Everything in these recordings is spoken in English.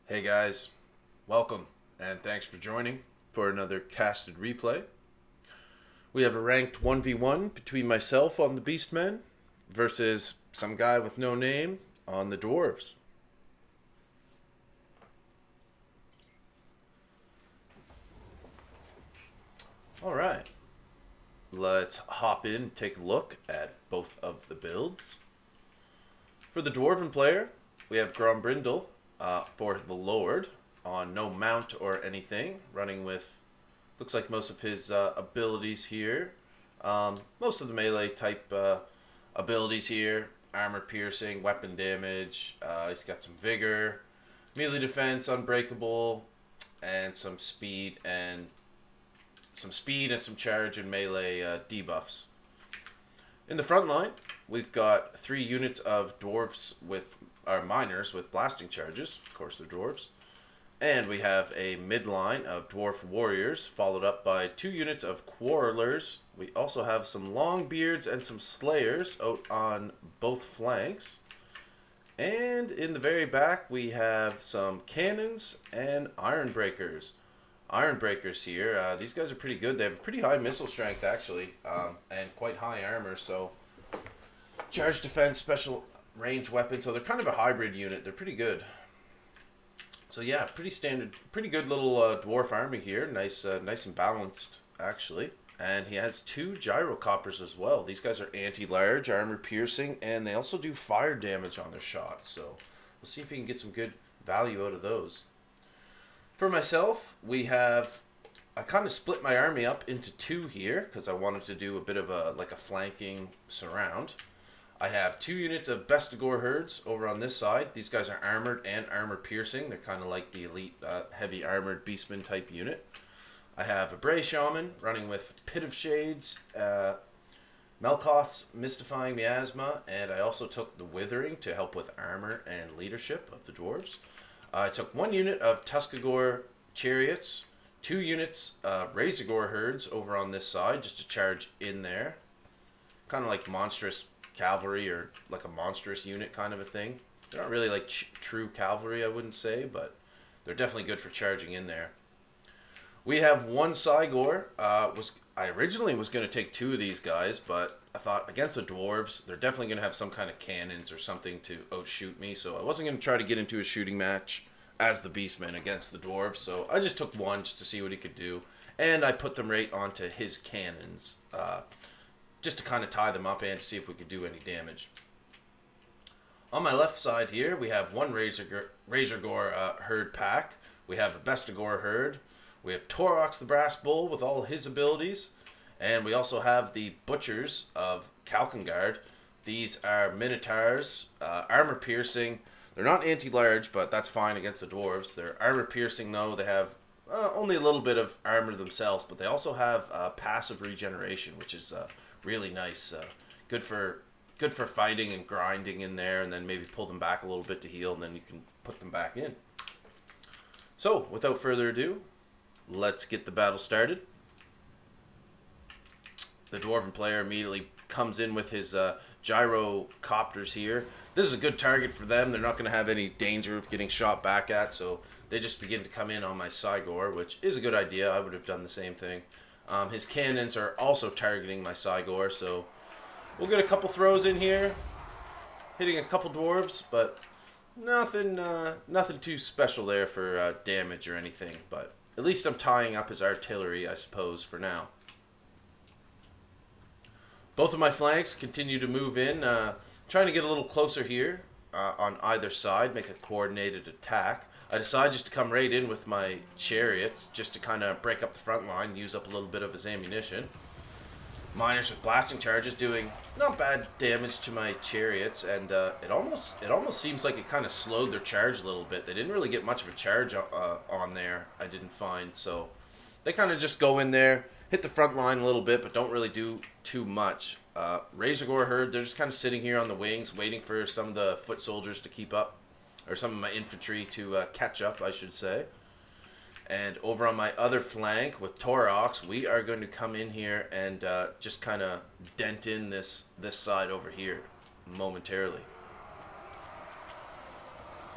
Hey guys, welcome and thanks for joining for another casted replay. We have a ranked 1v1 between myself on the Beastmen versus some guy with no name on the Dwarfs. Alright, let's hop in and take a look at both of the builds. For the Dwarven player, we have Grombrindle for the Lord on no mount or anything, running with, looks like most of his abilities here. Most of the melee type abilities here, armor piercing, weapon damage, he's got some vigor, melee defense, unbreakable, and some speed and some charge and melee debuffs. In the front line, we've got 3 units of dwarves with our miners with blasting charges. Of course, they're dwarves. And we have a midline of dwarf warriors, followed up by 2 units of quarrelers. We also have some longbeards and some slayers out on both flanks. And in the very back, we have some cannons and ironbreakers. Ironbreakers here, these guys are pretty good. They have a pretty high missile strength, actually, and quite high armor. So, charge defense, special range weapons. So they're kind of a hybrid unit. They're pretty good. So yeah, pretty standard, pretty good little dwarf army here. Nice, nice and balanced, actually. And he has 2 gyrocopters as well. These guys are anti-large, armor piercing, and they also do fire damage on their shots. So we'll see if we can get some good value out of those. For myself, I kind of split my army up into 2 here because I wanted to do a bit of a flanking surround. I have 2 units of Bestigor herds over on this side. These guys are armored and armor piercing. They're kind of like the elite heavy armored Beastman type unit. I have a Bray Shaman running with Pit of Shades, Melkoth's Mystifying Miasma, and I also took the Withering to help with armor and leadership of the dwarves. I took 1 unit of Tuskagor chariots, 2 units Razorgore herds over on this side just to charge in there. Kind of like monstrous cavalry or like a monstrous unit kind of a thing. They're not really like true cavalry, I wouldn't say, but they're definitely good for charging in there. We have 1 Cygor. I originally was going to take 2 of these guys, but I thought against the dwarves, they're definitely going to have some kind of cannons or something to outshoot me, so I wasn't going to try to get into a shooting match as the Beastmen against the dwarves, so I just took 1 just to see what he could do, and I put them right onto his cannons, just to kind of tie them up and see if we could do any damage. On my left side here, we have 1 Razorgore herd pack. We have a Bestigor herd. We have Torox the Brass Bull with all his abilities. And we also have the Butchers of Kalkengard. These are Minotaurs, armor piercing. They're not anti-large, but that's fine against the dwarves. They're armor piercing though. They have only a little bit of armor themselves, but they also have passive regeneration, which is really nice. Good for fighting and grinding in there, and then maybe pull them back a little bit to heal, and then you can put them back in. So, without further ado, let's get the battle started. The Dwarven player immediately comes in with his gyrocopters here. This is a good target for them. They're not going to have any danger of getting shot back at, so they just begin to come in on my Cygor, which is a good idea. I would have done the same thing. His cannons are also targeting my Cygor, so we'll get a couple throws in here, hitting a couple dwarves, but nothing too special there for damage or anything. But at least I'm tying up his artillery, I suppose, for now. Both of my flanks continue to move in, trying to get a little closer here on either side, make a coordinated attack. I decide just to come right in with my chariots, just to kind of break up the front line, use up a little bit of his ammunition. Miners with blasting charges doing not bad damage to my chariots, and it almost seems like it kind of slowed their charge a little bit. They didn't really get much of a charge on there, I didn't find, so they kind of just go in there, hit the front line a little bit, but don't really do too much. Razorgore herd, they're just kind of sitting here on the wings, waiting for some of the foot soldiers to keep up, or some of my infantry to catch up, I should say. And over on my other flank with Torox, we are going to come in here and just kind of dent in this side over here momentarily.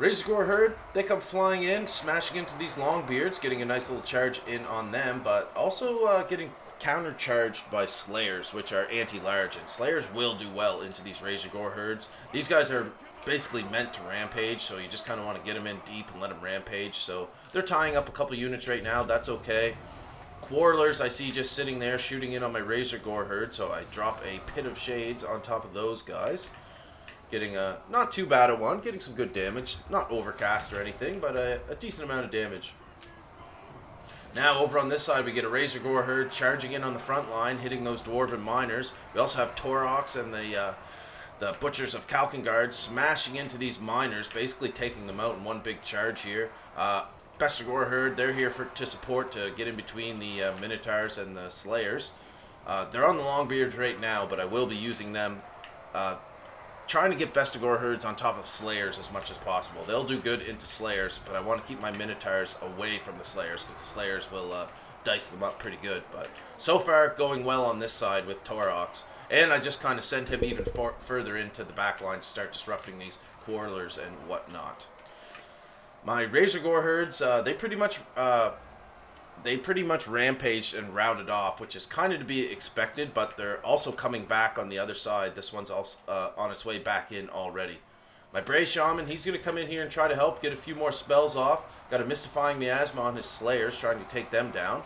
Razorgore Herd, they come flying in, smashing into these Longbeards, getting a nice little charge in on them, but also getting countercharged by Slayers, which are anti-large, and Slayers will do well into these Razorgore Herds. These guys are basically meant to rampage, so you just kind of want to get them in deep and let them rampage. So they're tying up a couple units right now. That's okay. Quarrelers I see just sitting there shooting in on my Razorgore Herd, so I drop a Pit of Shades on top of those guys. Getting a not too bad a one, getting some good damage. Not overcast or anything, but a decent amount of damage. Now over on this side we get a Razorgore Herd charging in on the front line, hitting those Dwarven Miners. We also have Torox and the Butchers of Kalkengard smashing into these miners, basically taking them out in one big charge here. Bestigor Herd, they're here to support, to get in between the Minotaurs and the Slayers. They're on the Longbeards right now, but I will be using them, trying to get Bestigor Herds on top of Slayers as much as possible. They'll do good into Slayers, but I want to keep my Minotaurs away from the Slayers, because the Slayers will dice them up pretty good. But so far, going well on this side with Torox. And I just kind of sent him even further into the back line to start disrupting these Quarrelers and whatnot. My Razorgore Herds, they pretty much rampaged and routed off, which is kind of to be expected, but they're also coming back on the other side. This one's also on its way back in already. My Bray Shaman, he's going to come in here and try to help get a few more spells off. Got a Mystifying Miasma on his Slayers, trying to take them down.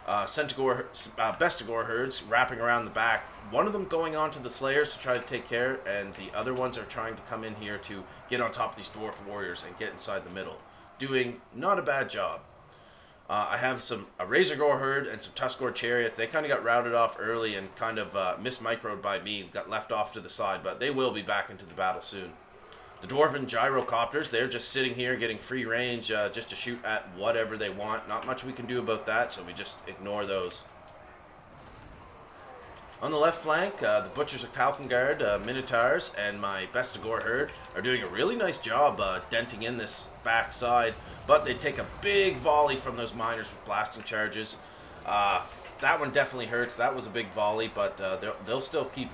Bestigor Herds wrapping around the back. One of them going on to the Slayers to try to take care, and the other ones are trying to come in here to get on top of these Dwarf Warriors and get inside the middle. Doing not a bad job. I have a Razorgore Herd and some Tuskgore Chariots. They kind of got routed off early and kind of mismicroed by me, got left off to the side, but they will be back into the battle soon. The Dwarven Gyrocopters, they're just sitting here getting free range just to shoot at whatever they want. Not much we can do about that, so we just ignore those. On the left flank, the Butchers of Kalkengard, Minotaurs, and my Bestigor Herd are doing a really nice job denting in this back side, but they take a big volley from those miners with blasting charges. That one definitely hurts. That was a big volley, but they'll still keep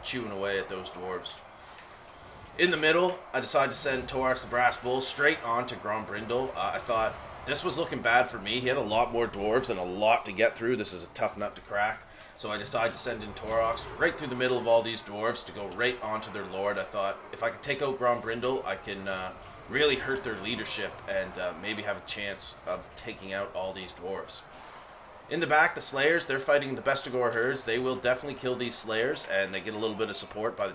chewing away at those dwarves. In the middle, I decided to send Torax the Brass Bull straight on to Grombrindle. I thought this was looking bad for me. He had a lot more dwarves and a lot to get through. This is a tough nut to crack. So I decided to send in Torox right through the middle of all these dwarves to go right onto their lord. I thought if I could take out Grombrindle, I can really hurt their leadership and maybe have a chance of taking out all these dwarves. In the back, the Slayers, they're fighting the Bestigor Herds. They will definitely kill these Slayers, and they get a little bit of support by the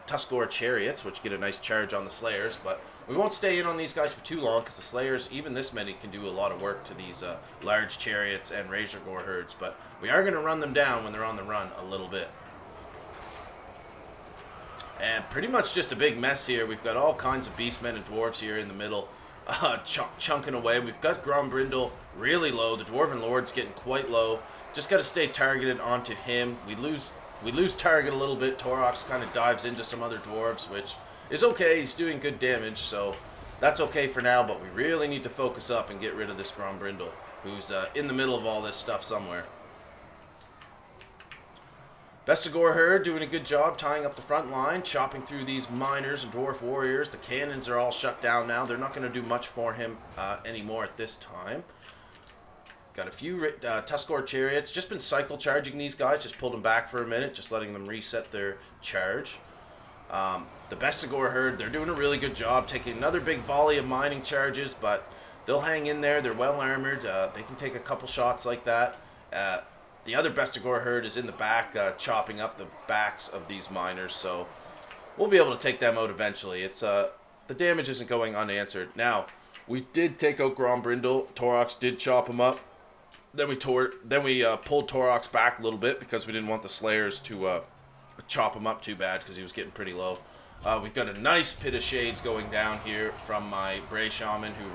Tuskgore Chariots, which get a nice charge on the Slayers. But we won't stay in on these guys for too long, because the Slayers, even this many, can do a lot of work to these large Chariots and Razorgore Herds. But we are going to run them down when they're on the run a little bit. And pretty much just a big mess here. We've got all kinds of Beastmen and Dwarves here in the middle. Chunking away. We've got Grombrindle really low. The Dwarven Lord's getting quite low. Just got to stay targeted onto him. We lose target a little bit. Torox kind of dives into some other dwarves, which is okay. He's doing good damage, so that's okay for now. But we really need to focus up and get rid of this Grombrindle, who's in the middle of all this stuff somewhere. Bestigor Herd doing a good job tying up the front line, chopping through these miners and dwarf warriors. The cannons are all shut down now. They're not going to do much for him anymore at this time. Got a few Tuskgore Chariots. Just been cycle charging these guys. Just pulled them back for a minute, just letting them reset their charge. The Bestigor Herd, they're doing a really good job, taking another big volley of mining charges, but they'll hang in there. They're well armored. They can take a couple shots like that. The other Bestigor Herd is in the back, chopping up the backs of these miners, so we'll be able to take them out eventually. It's the damage isn't going unanswered. Now, we did take out Grombrindle. Torox did chop him up. Then we pulled Torox back a little bit because we didn't want the Slayers to chop him up too bad because he was getting pretty low. We've got a nice Pit of Shades going down here from my Bray Shaman who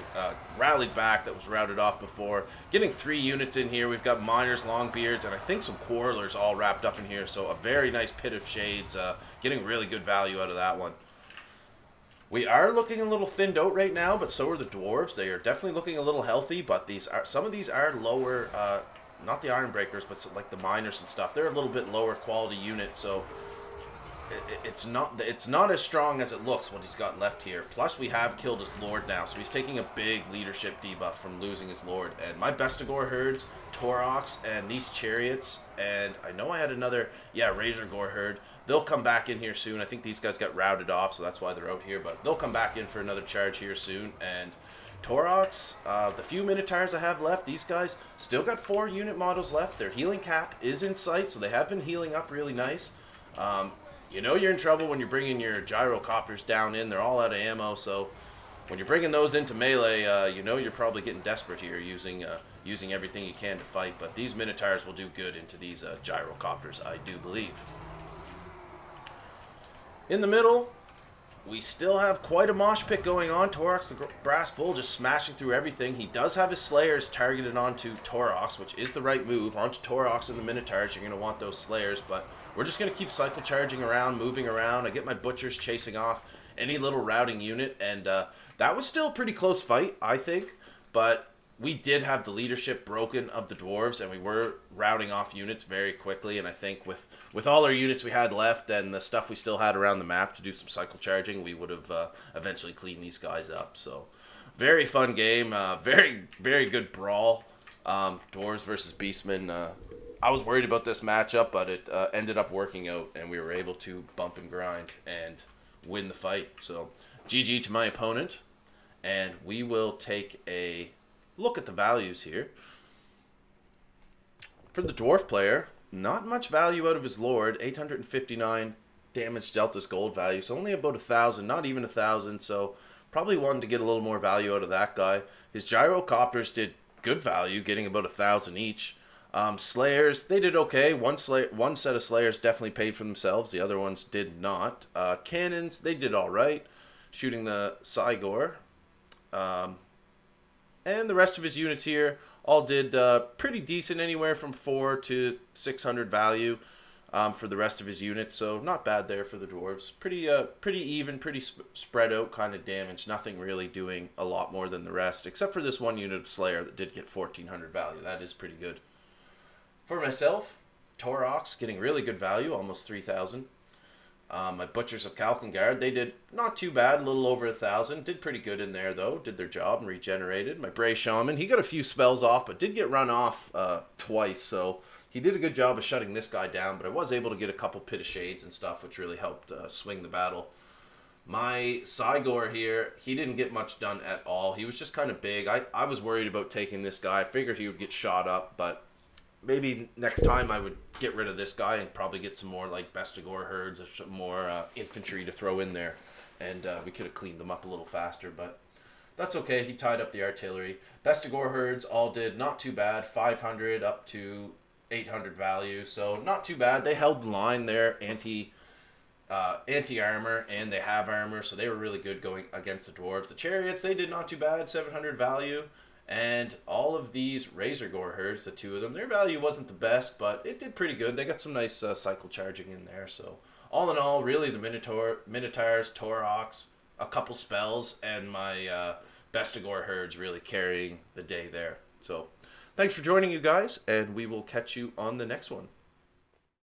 rallied back, that was routed off before. Getting 3 units in here. We've got Miners, Longbeards, and I think some Quarrelers all wrapped up in here. So a very nice Pit of Shades. Getting really good value out of that one. We are looking a little thinned out right now, but so are the Dwarves. They are definitely looking a little healthy, but some of these are lower, not the Ironbreakers, but like the Miners and stuff. They're a little bit lower quality units, so it's not as strong as it looks what he's got left here. Plus we have killed his lord now, so he's taking a big leadership debuff from losing his lord. And my Bestigor herds, Torox, and these chariots, and I know I had another Razor Gore herd. They'll come back in here soon. I think these guys got routed off, so that's why they're out here. But they'll come back in for another charge here soon. And Torox, the few Minotaurs I have left, these guys still got 4 unit models left. Their healing cap is in sight, so they have been healing up really nice. You know you're in trouble when you're bringing your gyrocopters down in. They're all out of ammo, so when you're bringing those into melee, you know you're probably getting desperate here using everything you can to fight. But these Minotaurs will do good into these gyrocopters, I do believe. In the middle, we still have quite a mosh pit going on. Torox the Brass Bull just smashing through everything. He does have his Slayers targeted onto Torox, which is the right move. Onto Torox and the Minotaurs, you're going to want those Slayers, but we're just going to keep cycle charging around, moving around. I get my Butchers chasing off any little routing unit, and that was still a pretty close fight, I think, but we did have the leadership broken of the Dwarves, and we were routing off units very quickly. And I think with all our units we had left and the stuff we still had around the map to do some cycle charging, we would have eventually cleaned these guys up. So, very fun game. Very, very good brawl. Dwarves versus Beastmen. I was worried about this matchup, but it ended up working out, and we were able to bump and grind and win the fight. So, GG to my opponent, and we will take a look at the values here. For the dwarf player, not much value out of his lord. 859 damage dealt as gold value, so only about 1,000, not even 1,000. So probably wanted to get a little more value out of that guy. His gyrocopters did good value, getting about 1,000 each. Slayers, they did okay. One set of Slayers definitely paid for themselves. The other ones did not. Cannons, they did all right, shooting the Cygor. And the rest of his units here all did pretty decent, anywhere from 4 to 600 value for the rest of his units. So not bad there for the Dwarves. Pretty even, pretty spread out kind of damage. Nothing really doing a lot more than the rest, except for this one unit of Slayer that did get 1,400 value. That is pretty good. For myself, Torox getting really good value, almost 3,000. My Butchers of Kalkengard, they did not too bad, a little over 1,000. Did pretty good in there, though. Did their job and regenerated. My Bray Shaman, he got a few spells off, but did get run off twice. So he did a good job of shutting this guy down, but I was able to get a couple Pit of Shades and stuff, which really helped swing the battle. My Cygor here, he didn't get much done at all. He was just kind of big. I was worried about taking this guy. I figured he would get shot up, but maybe next time I would get rid of this guy and probably get some more like Bestigor herds or some more infantry to throw in there. And we could have cleaned them up a little faster, but that's okay. He tied up the artillery. Bestigor herds all did not too bad. 500 up to 800 value. So not too bad. They held the line there, anti-armor, and they have armor. So they were really good going against the Dwarves. The Chariots, they did not too bad. 700 value. And all of these Razor Gore herds, the 2 of them, their value wasn't the best, but it did pretty good. They got some nice cycle charging in there. So all in all, really the Minotaurs, Torox, a couple spells, and my Bestigor herds really carrying the day there. So thanks for joining, you guys, and we will catch you on the next one.